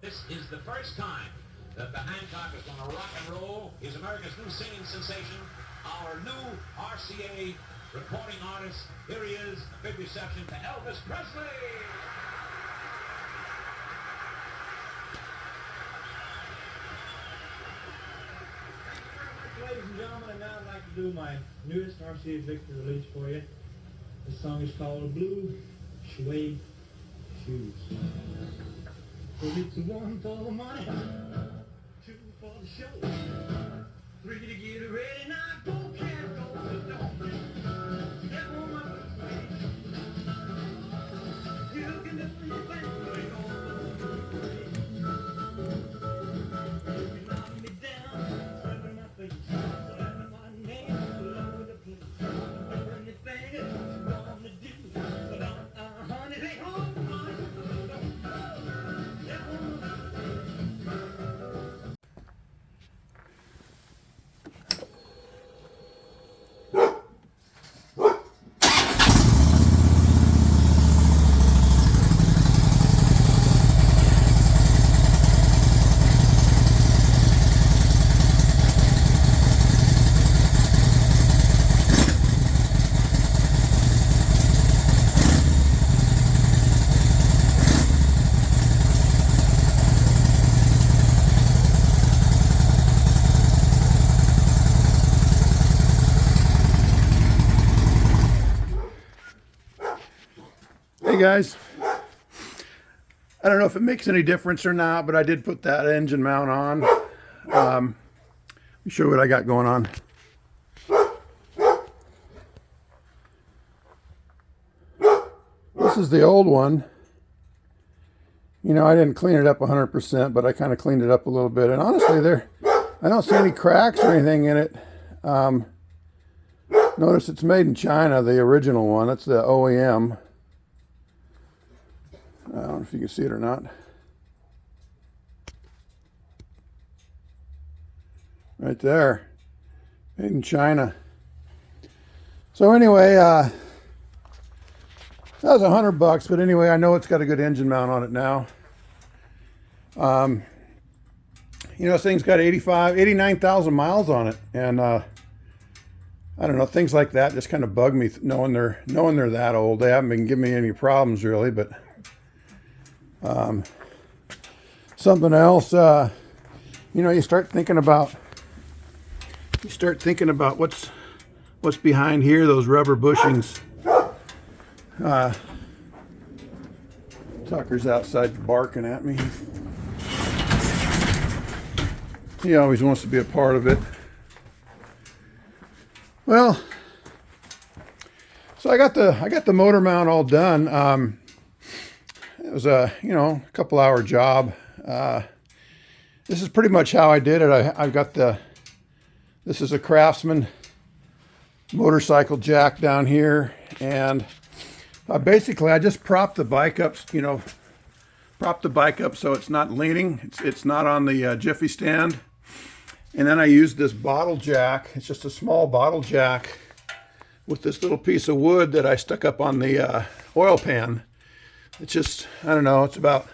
This is the first time that the Hancock is going to rock and roll. He's America's new singing sensation, our new RCA recording artist. Here he is, a big reception to Elvis Presley. Ladies and gentlemen, and now I'd like to do my newest RCA Victor release for you. This song is called Blue Suede Shoes. Well, it's one for the money, two for the show, three to get ready. Now go, can't go, but don't step on my blue suede. You can do anything, but it all you knock me down, slapping my face, slapping my name all over the place. Anything that you want to do, but honey, they hold my Hey guys, I don't know if it makes any difference or not, but I did put that engine mount on. Let me show you what I got going on. This is the old one. You know, I didn't clean it up 100%, but I kind of cleaned it up a little bit. And honestly, I don't see any cracks or anything in it. Notice it's made in China, the original one. That's the OEM. I don't know if you can see it or not. Right there. Made in China. So anyway, that was $100, but anyway, I know it's got a good engine mount on it now. You know, this thing's got 89,000 miles on it, and I don't know, things like that just kind of bug me, knowing they're that old. They haven't been giving me any problems really, but something else, you know, you start thinking about what's behind here, those rubber bushings. Tucker's outside barking at me. He always wants to be a part of it. Well, so I got the motor mount all done. It was a, you know, a couple hour job. This is pretty much how I did it. I've got this is a Craftsman motorcycle jack down here, and basically I just propped the bike up, you know, so it's not leaning. It's not on the Jiffy stand. And then I used this bottle jack. It's just a small bottle jack with this little piece of wood that I stuck up on the oil pan. It's just, I don't know, it's about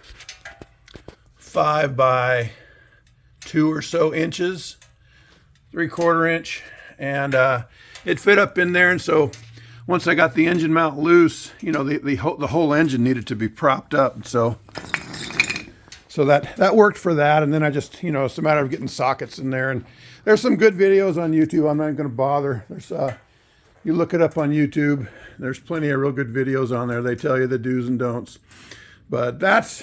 5 by 2 or so inches, 3/4 inch, and it fit up in there. And so once I got the engine mount loose, you know, the whole engine needed to be propped up. So that worked for that. And then I just, you know, it's a matter of getting sockets in there. And there's some good videos on YouTube. I'm not even going to bother. There's you look it up on YouTube. There's plenty of real good videos on there. They tell you the do's and don'ts. But that's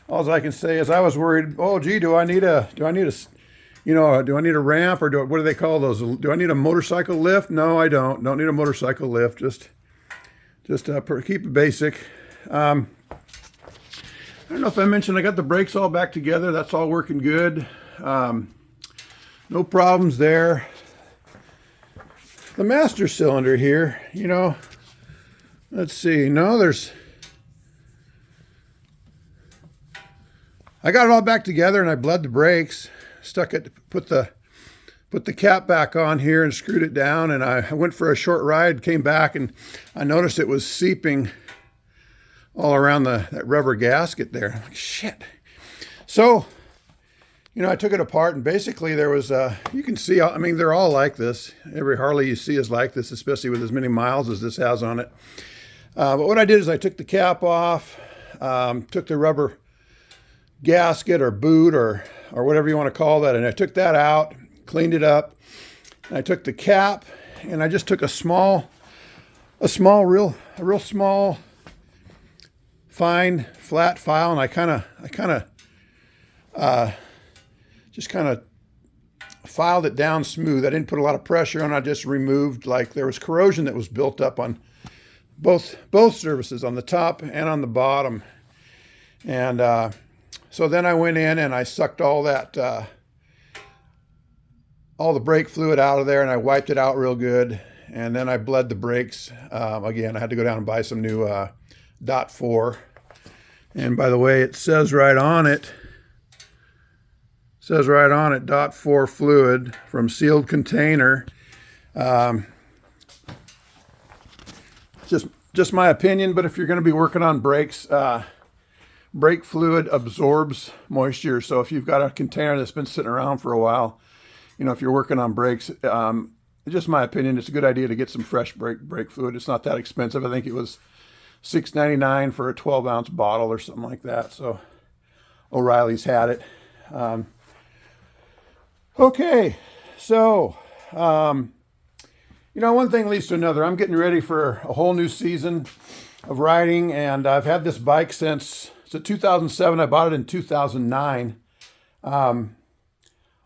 all I can say. Is I was worried, oh gee, do I need a ramp, or what do they call those? Do I need a motorcycle lift? No, I don't need a motorcycle lift. Just keep it basic. I don't know if I mentioned I got the brakes all back together. That's all working good. No problems there. The master cylinder here, you know, let's see. No, I got it all back together, and I bled the brakes, stuck it, put the cap back on here and screwed it down, and I went for a short ride, came back, and I noticed it was seeping all around that rubber gasket there. I'm like, shit. So, you know, I took it apart, and basically there was, you can see, I mean, they're all like this. Every Harley you see is like this, especially with as many miles as this has on it. But what I did is I took the cap off, took the rubber gasket or boot or whatever you want to call that, and I took that out, cleaned it up, and I took the cap, and I just took a real small, fine, flat file, and I kind of filed it down smooth. I didn't put a lot of pressure on. I just removed, like, there was corrosion that was built up on both surfaces, on the top and on the bottom. And so then I went in and I sucked all that, all the brake fluid out of there, and I wiped it out real good. And then I bled the brakes. Again, I had to go down and buy some new .4. And by the way, it says right on it, .4 fluid from sealed container. Just my opinion, but if you're going to be working on brakes, brake fluid absorbs moisture. So if you've got a container that's been sitting around for a while, you know, if you're working on brakes, just my opinion, it's a good idea to get some fresh brake fluid. It's not that expensive. I think it was $6.99 for a 12-ounce bottle or something like that. So O'Reilly's had it. Okay, so you know, one thing leads to another. I'm getting ready for a whole new season of riding, and I've had this bike since 2007. I bought it in 2009.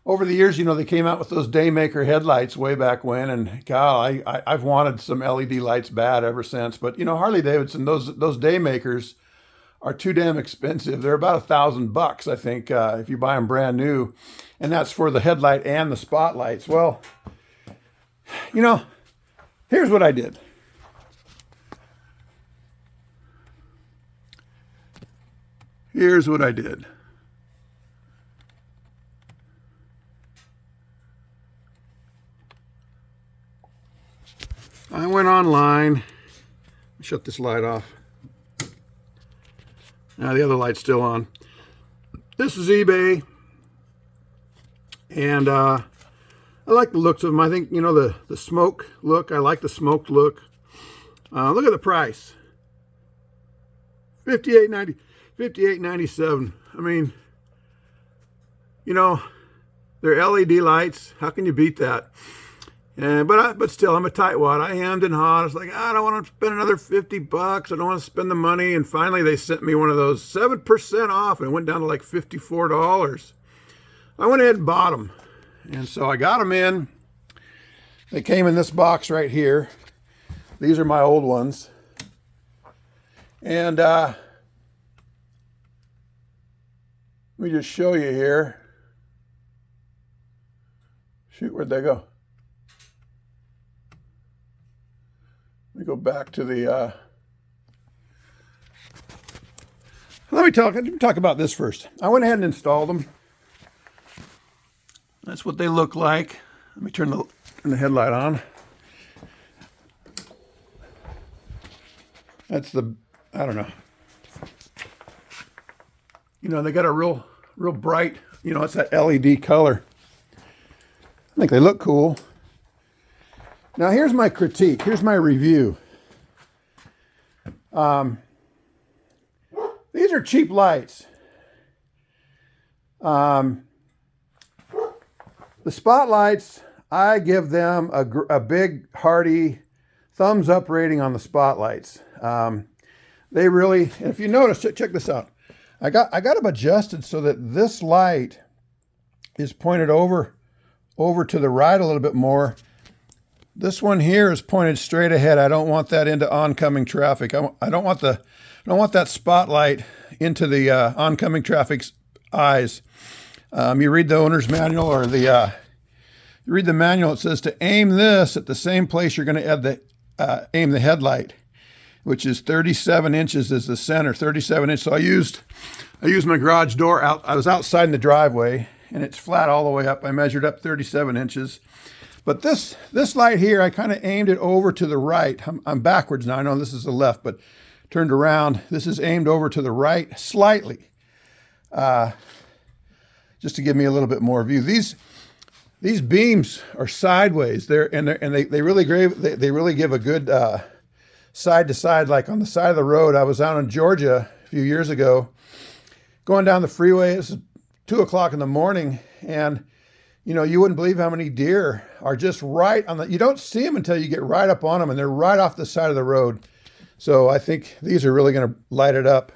Over the years, you know, they came out with those Daymaker headlights way back when, and God, I've wanted some LED lights bad ever since. But you know, Harley-Davidson, those Daymakers are too damn expensive. They're about $1,000, I think, if you buy them brand new, and that's for the headlight and the spotlights. Well, you know, here's what I did. Here's what I did. I went online. Shut this light off. Now the other light's still on. This is eBay, and I like the looks of them. I think, you know, the smoke look. I like the smoked look. Look at the price. $58.97. I mean, you know, they're LED lights. How can you beat that? But still, I'm a tightwad. I hemmed and hawed. It's like, I don't want to spend another $50. I don't want to spend the money. And finally, they sent me one of those 7% off, and it went down to like $54. I went ahead and bought them. And so I got them in. They came in this box right here. These are my old ones. And let me just show you here. Shoot, where'd they go? Let me go back to the, let me talk about this first. I went ahead and installed them. That's what they look like. Let me turn the headlight on. That's the, I don't know. You know, they got a real bright, you know, it's that LED color. I think they look cool. Now here's my critique. Here's my review. These are cheap lights. The spotlights, I give them a big hearty thumbs up rating on the spotlights. They really, and if you notice, check this out. I got them adjusted so that this light is pointed over to the right a little bit more. This one here is pointed straight ahead. I don't want that into oncoming traffic. I don't want that spotlight into the oncoming traffic's eyes. You read the owner's manual, or you read the manual. It says to aim this at the same place you're going to aim the headlight, which is 37 inches is the center. 37 inches. So I used my garage door out. I was outside in the driveway, and it's flat all the way up. I measured up 37 inches. But this light here, I kind of aimed it over to the right. I'm backwards now. I know this is the left, but turned around. This is aimed over to the right slightly. just to give me a little bit more view. These beams are sideways. They really give a good side to side. Like on the side of the road, I was out in Georgia a few years ago, going down the freeway. This is 2 o'clock in the morning, and you know, you wouldn't believe how many deer are just right on the, you don't see them until you get right up on them, and they're right off the side of the road. So I think these are really going to light it up.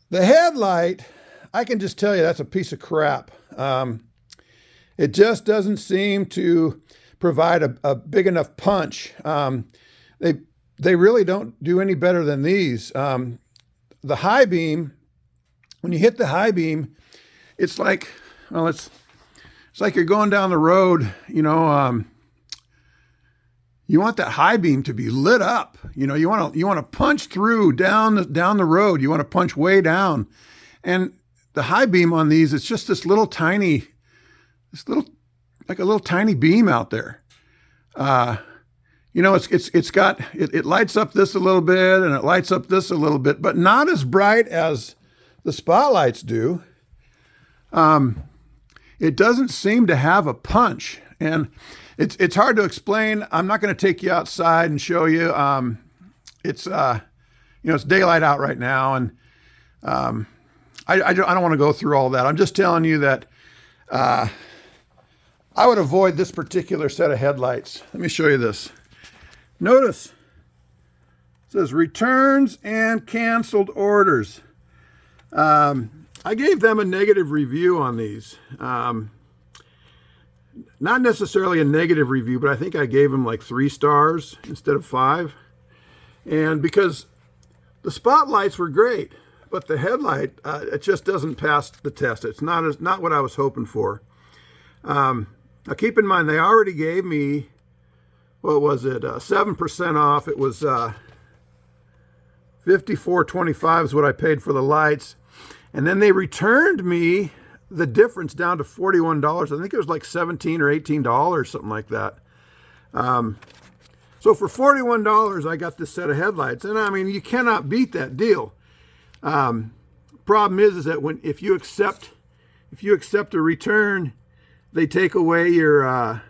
The headlight, I can just tell you that's a piece of crap. It just doesn't seem to provide a big enough punch. They really don't do any better than these. The high beam, when you hit the high beam, it's like, well, it's like you're going down the road, you know, you want that high beam to be lit up. You know, you want to punch through down the road. You want to punch way down. And the high beam on these, it's just like a little tiny beam out there. You know, it lights up this a little bit and it lights up this a little bit, but not as bright as the spotlights do. It doesn't seem to have a punch, and it's hard to explain. I'm not going to take you outside and show you. It's daylight out right now, and I don't want to go through all that. I'm just telling you that I would avoid this particular set of headlights. Let me show you this. Notice it says returns and canceled orders. I gave them a negative review on these. Not necessarily a negative review, but I think I gave them like 3 stars instead of 5. And because the spotlights were great, but the headlight, it just doesn't pass the test. It's not what I was hoping for. Now keep in mind, they already gave me, what was it, 7% off. It was $54.25 is what I paid for the lights. And then they returned me the difference down to $41. I think it was like $17 or $18, something like that. So for $41, I got this set of headlights. And I mean, you cannot beat that deal. Problem is that if you accept a return, they take away your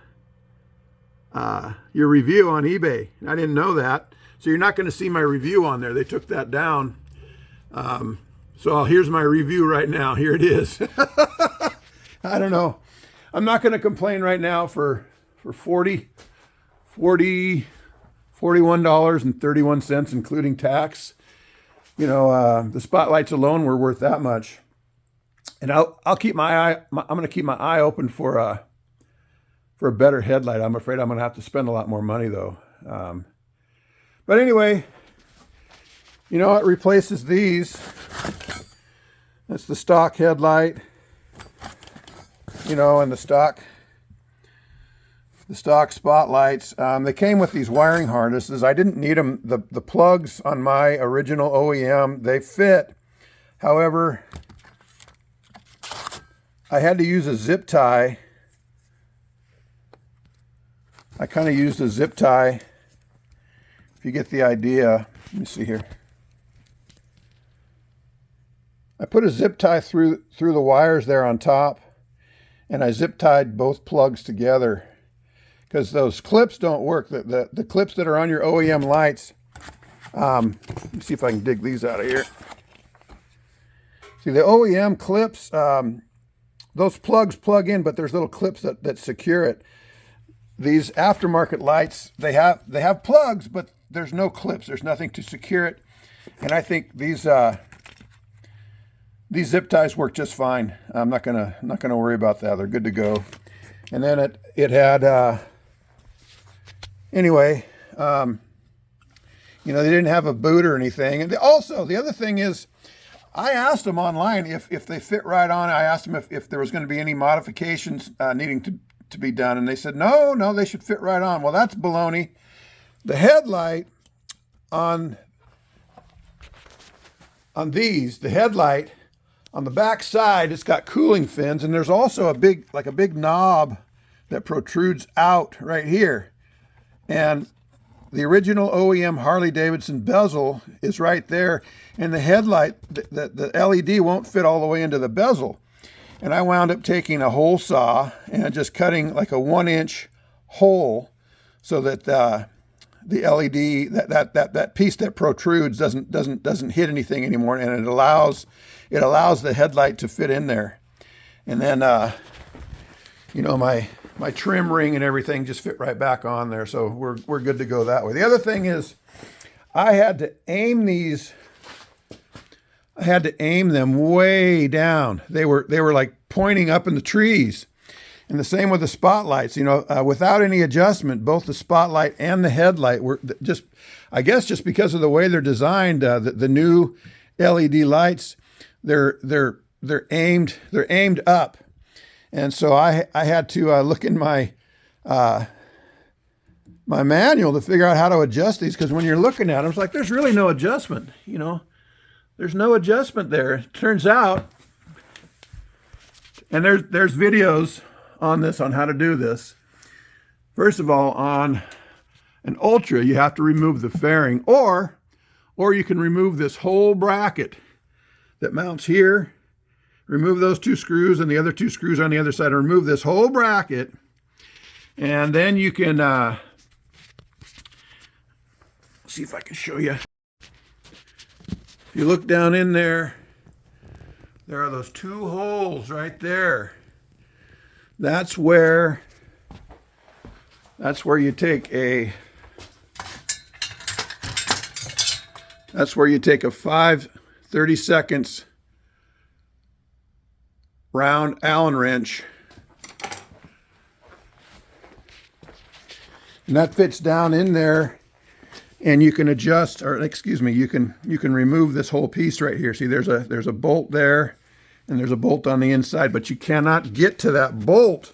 review on eBay. I didn't know that. So you're not going to see my review on there. They took that down. So here's my review right now. Here it is. I don't know. I'm not going to complain right now for $41.31, including tax. You know, the spotlights alone were worth that much. And I'll keep I'm going to keep my eye open for a better headlight. I'm afraid I'm going to have to spend a lot more money though. But anyway, you know, it replaces these. That's the stock headlight, you know, and the stock spotlights. They came with these wiring harnesses. I didn't need them. The plugs on my original OEM, they fit. However, I had to use a zip tie. I kind of used a zip tie, if you get the idea. Let me see here. I put a zip tie through the wires there on top, and I zip tied both plugs together because those clips don't work. The clips that are on your OEM lights, let me see if I can dig these out of here. See, the OEM clips, those plugs plug in, but there's little clips that secure it. These aftermarket lights, they have plugs, but there's no clips. There's nothing to secure it. And I think these zip ties work just fine. I'm not gonna worry about that. They're good to go. And then it had anyway. You know, they didn't have a boot or anything. And also the other thing is, I asked them online if they fit right on. I asked them if there was going to be any modifications needing to be done, and they said no, they should fit right on. Well, that's baloney. The headlight on these, the headlight on the back side, it's got cooling fins, and there's also a big knob that protrudes out right here. And the original OEM Harley-Davidson bezel is right there, and the headlight, the LED won't fit all the way into the bezel. And I wound up taking a hole saw and just cutting like a 1-inch hole so that the LED, that piece that protrudes doesn't hit anything anymore, and it allows the headlight to fit in there. And then you know, my trim ring and everything just fit right back on there, so we're good to go that way. The other thing is, I had to aim them way down. They were like pointing up in the trees. And the same with the spotlights. You know, without any adjustment, both the spotlight and the headlight were just, I guess, just because of the way they're designed. The new LED lights, they're aimed up, and so I had to look in my my manual to figure out how to adjust these, because when you're looking at them, it's like there's really no adjustment. You know, there's no adjustment there. It turns out, and there's videos on this, on how to do this. First of all, on an Ultra, you have to remove the fairing, or you can remove this whole bracket that mounts here. Remove those 2 screws and the other 2 screws on the other side, and remove this whole bracket, and then you can see if I can show you. If you look down in there, there are those 2 holes right there. That's where you take a 5/32 round Allen wrench, and that fits down in there, and you can adjust, or excuse me, you can remove this whole piece right here. See, there's a bolt there, and there's a bolt on the inside, but you cannot get to that bolt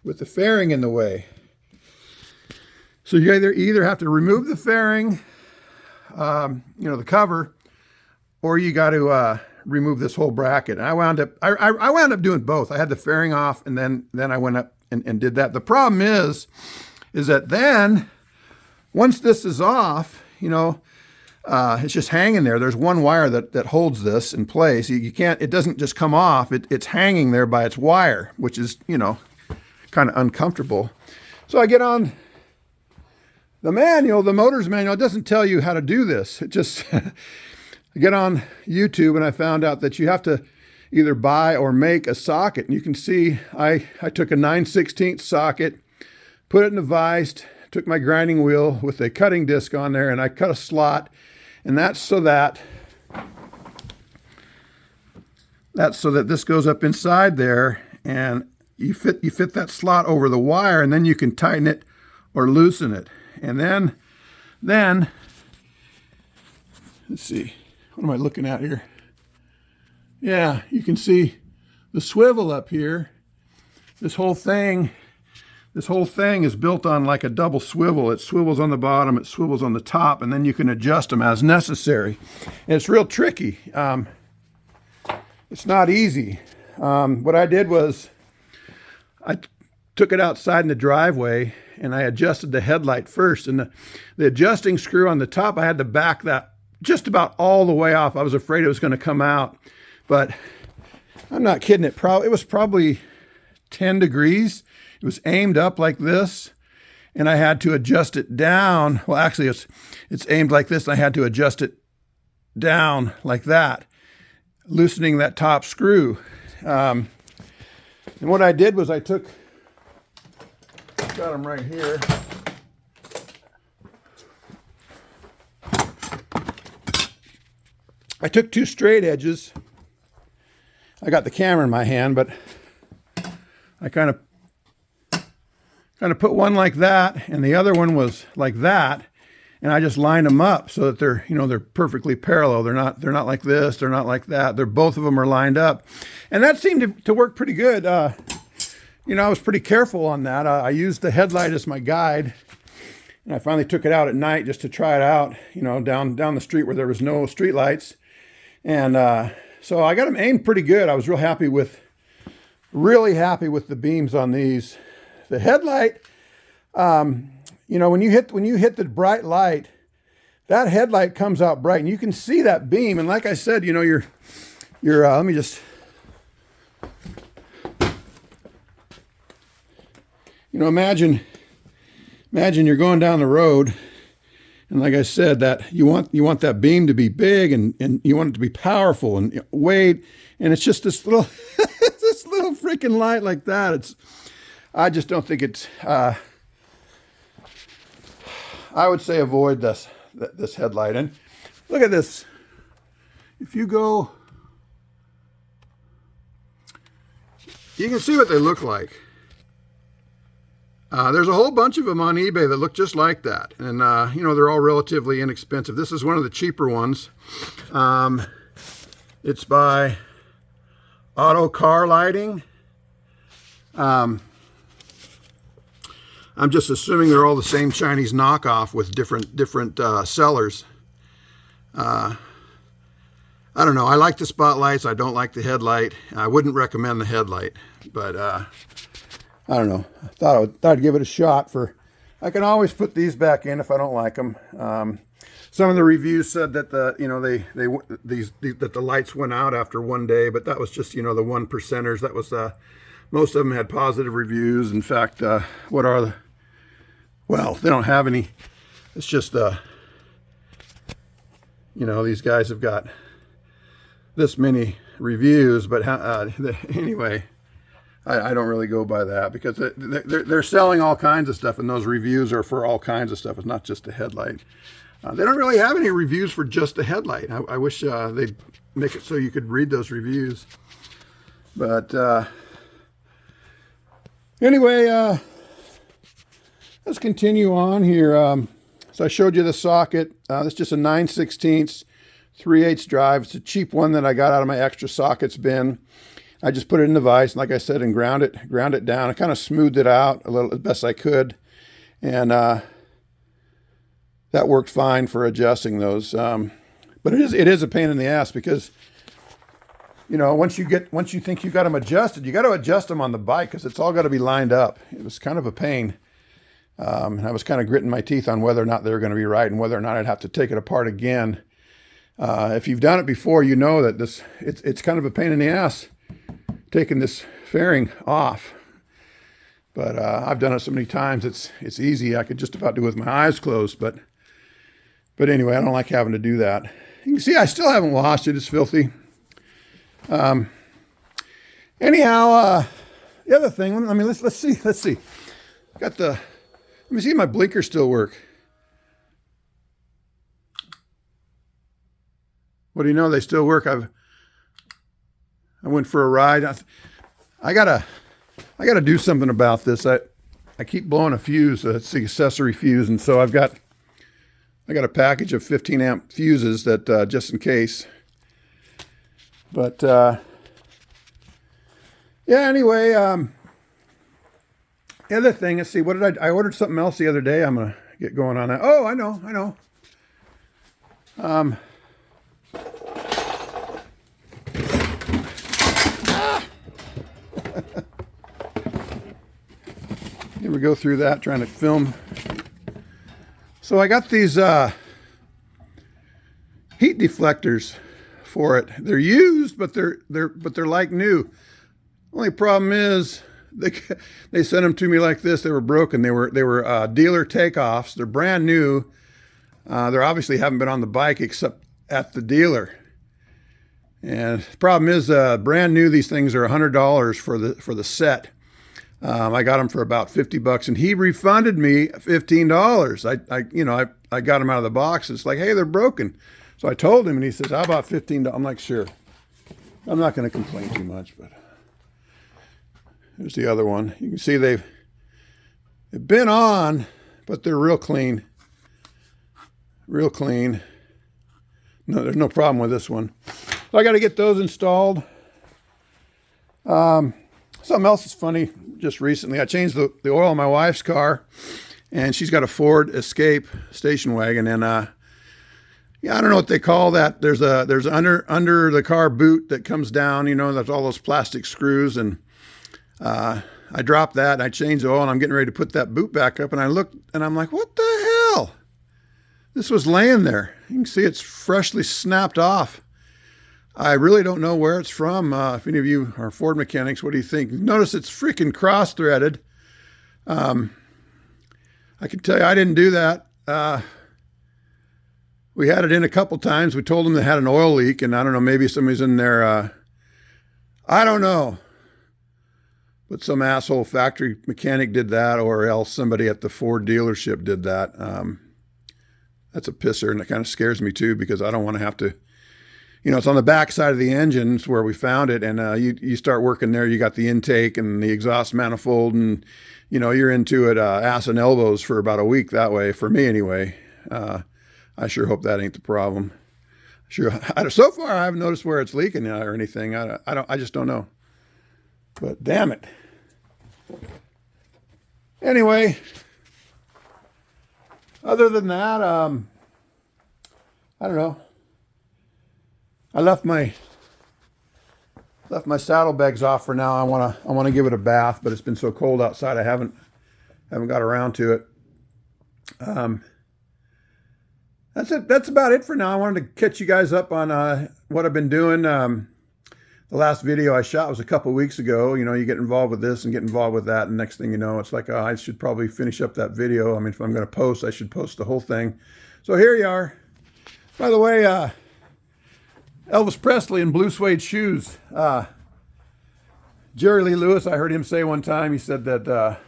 with the fairing in the way. So you either have to remove the fairing, you know, the cover, or you got to remove this whole bracket. And I wound up doing both. I had the fairing off, and then I went up and did that. The problem is that then once this is off, you know, it's just hanging there. There's one wire that holds this in place. You can't, it doesn't just come off. It's hanging there by its wire, which is, you know, kind of uncomfortable. So I get on the manual, the motor's manual. It doesn't tell you how to do this. It just, I get on YouTube and I found out that you have to either buy or make a socket. And you can see I took a 9/16 socket, put it in a vise, took my grinding wheel with a cutting disc on there, and I cut a slot. And that's so that this goes up inside there, and you fit that slot over the wire, and then you can tighten it or loosen it. And then let's see, what am I looking at here? Yeah, you can see the swivel up here. This whole thing is built on like a double swivel. It swivels on the bottom, it swivels on the top, and then you can adjust them as necessary. And it's real tricky. It's not easy. What I did was I took it outside in the driveway and I adjusted the headlight first. And the adjusting screw on the top, I had to back that just about all the way off. I was afraid it was going to come out, but I'm not kidding. It was probably 10 degrees. It was aimed up like this, and I had to adjust it down. Well, actually, it's aimed like this, and I had to adjust it down like that, loosening that top screw. And what I did was I got them right here. I took 2 straight edges. I got the camera in my hand, but I kind of put one like that, and the other one was like that, and I just lined them up so that they're perfectly parallel. They're not like this, they're not like that. Both of them are lined up, and that seemed to work pretty good. I was pretty careful on that. I used the headlight as my guide, and I finally took it out at night just to try it out. Down the street where there was no street lights, and so I got them aimed pretty good. I was really happy with the beams on these. The headlight, when you hit the bright light, that headlight comes out bright, and you can see that beam. And like I said, let me just You know, imagine you're going down the road, and like I said, that you want that beam to be big, and you want it to be powerful and weight, and it's just this little this little freaking light like that. I just don't think it's. I would say avoid this headlight. And look at this. If you go, you can see what they look like. There's a whole bunch of them on eBay that look just like that. And, you know, they're all relatively inexpensive. This is one of the cheaper ones. It's by Auto Car Lighting. I'm just assuming they're all the same Chinese knockoff with different sellers. I don't know. I like the spotlights. I don't like the headlight. I wouldn't recommend the headlight, but I don't know. I thought I'd give it a shot. I can always put these back in if I don't like them. Some of the reviews said that that the lights went out after one day, but that was just, you know, the 1%ers. That was most of them had positive reviews. In fact, what are the? Well, they don't have any. It's just you know, these guys have got this many reviews, but anyway, I don't really go by that, because they're selling all kinds of stuff, and those reviews are for all kinds of stuff. It's not just the headlight. They don't really have any reviews for just the headlight. I wish they'd make it so you could read those reviews. But anyway, let's continue on here. So I showed you the socket. It's just a 9/16 3/8 drive. It's a cheap one that I got out of my extra sockets bin. I just put it in the vise, like I said, and ground it down. I kind of smoothed it out a little as best I could, and that worked fine for adjusting those. But it is a pain in the ass, because, you know, once you think you got them adjusted, you got to adjust them on the bike, because it's all got to be lined up. It was kind of a pain. And I was kind of gritting my teeth on whether or not they were going to be right, and whether or not I'd have to take it apart again. If you've done it before, you know that it's kind of a pain in the ass taking this fairing off. But I've done it so many times, it's easy. I could just about do it with my eyes closed. But anyway, I don't like having to do that. You can see I still haven't washed it. It's filthy. Anyhow, the other thing. I mean, let's see. Let me see if my blinkers still work. What do you know? They still work. I went for a ride. I gotta do something about this. I keep blowing a fuse. It's the accessory fuse, and so I got a package of 15 amp fuses that just in case. But yeah. Anyway, the other thing. Let's see. What did I ordered something else the other day. I'm gonna get going on that. Oh, I know. Here we go through that, trying to film. So I got these heat deflectors for it. They're used, but they're like new. Only problem is they sent them to me like this. They were broken. They were dealer takeoffs. They're brand new. They obviously haven't been on the bike except at the dealer. And the problem is, brand new, these things are $100 for the set. I got them for about $50, and he refunded me $15. I got them out of the box. It's like, hey, they're broken. So I told him, and he says, how about $15? I'm like, sure. I'm not going to complain too much, but here's the other one. You can see they've been on, but they're real clean. Real clean. No, there's no problem with this one. So I got to get those installed. Something else is funny. Just recently, I changed the oil in my wife's car, and she's got a Ford Escape station wagon, and yeah, I don't know what they call that. There's under the car boot that comes down. You know, that's all those plastic screws, and I dropped that. And I changed the oil, and I'm getting ready to put that boot back up, and I looked, and I'm like, what the hell? This was laying there. You can see it's freshly snapped off. I really don't know where it's from. If any of you are Ford mechanics, what do you think? Notice it's freaking cross-threaded. I can tell you I didn't do that. We had it in a couple times. We told them they had an oil leak, and I don't know, maybe somebody's in there. I don't know. But some asshole factory mechanic did that, or else somebody at the Ford dealership did that. That's a pisser, and it kind of scares me too, because I don't want to have to, you know, it's on the back side of the engine. It's where we found it, and you start working there, you got the intake and the exhaust manifold, and, you know, you're into it ass and elbows for about a week that way, for me anyway. I sure hope that ain't the problem. Sure, so far I haven't noticed where it's leaking or anything. I just don't know. But damn it. Anyway, other than that, I don't know. I left my saddlebags off for now. I wanna give it a bath, but it's been so cold outside I haven't got around to it. That's it. That's about it for now. I wanted to catch you guys up on what I've been doing. The last video I shot was a couple weeks ago. You know, you get involved with this and get involved with that, and next thing you know, it's like, oh, I should probably finish up that video. I mean, if I'm going to post, I should post the whole thing. So here you are. By the way, Elvis Presley in blue suede shoes. Jerry Lee Lewis, I heard him say one time, he said that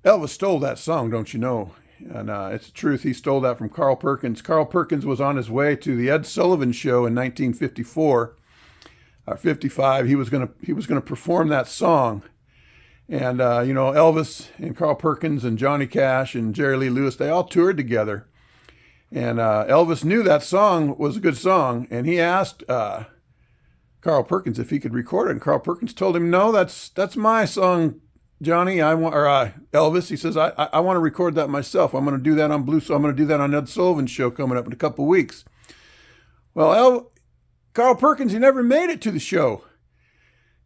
Elvis stole that song, don't you know? And it's the truth. He stole that from Carl Perkins. Carl Perkins was on his way to the Ed Sullivan Show in 1954. 55. He was gonna perform that song, and you know, Elvis and Carl Perkins and Johnny Cash and Jerry Lee Lewis, they all toured together. And Elvis knew that song was a good song, and he asked Carl Perkins if he could record it. And Carl Perkins told him, "No, that's my song, Johnny. Elvis." He says, "I want to record that myself. I'm going to do that on I'm going to do that on Ed Sullivan's show coming up in a couple weeks." Well, Carl Perkins, he never made it to the show.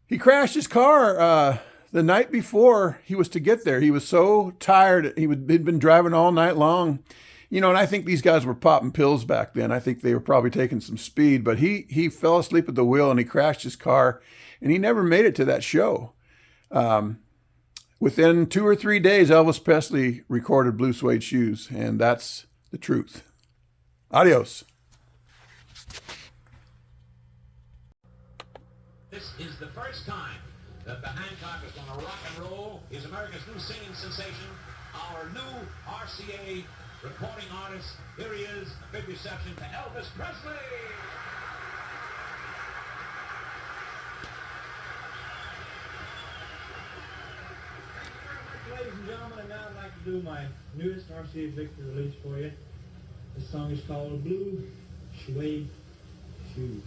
He crashed his car the night before he was to get there. He was so tired. He'd been driving all night long. You know, and I think these guys were popping pills back then. I think they were probably taking some speed, but he fell asleep at the wheel and he crashed his car, and he never made it to that show. Within 2 or 3 days, Elvis Presley recorded Blue Suede Shoes, and that's the truth. Adios. This is the first time that the Hancock is going to rock and roll. He's America's new singing sensation, our new RCA recording artist. Here he is, a big reception to Elvis Presley. Ladies and gentlemen, and now I'd like to do my newest RCA Victor release for you. This song is called Blue Suede Shoes.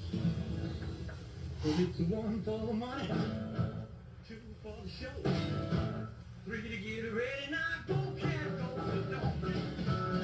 Well, it's 1 for the money, 2 for the show, 3 to get ready, now go, can't go, but don't.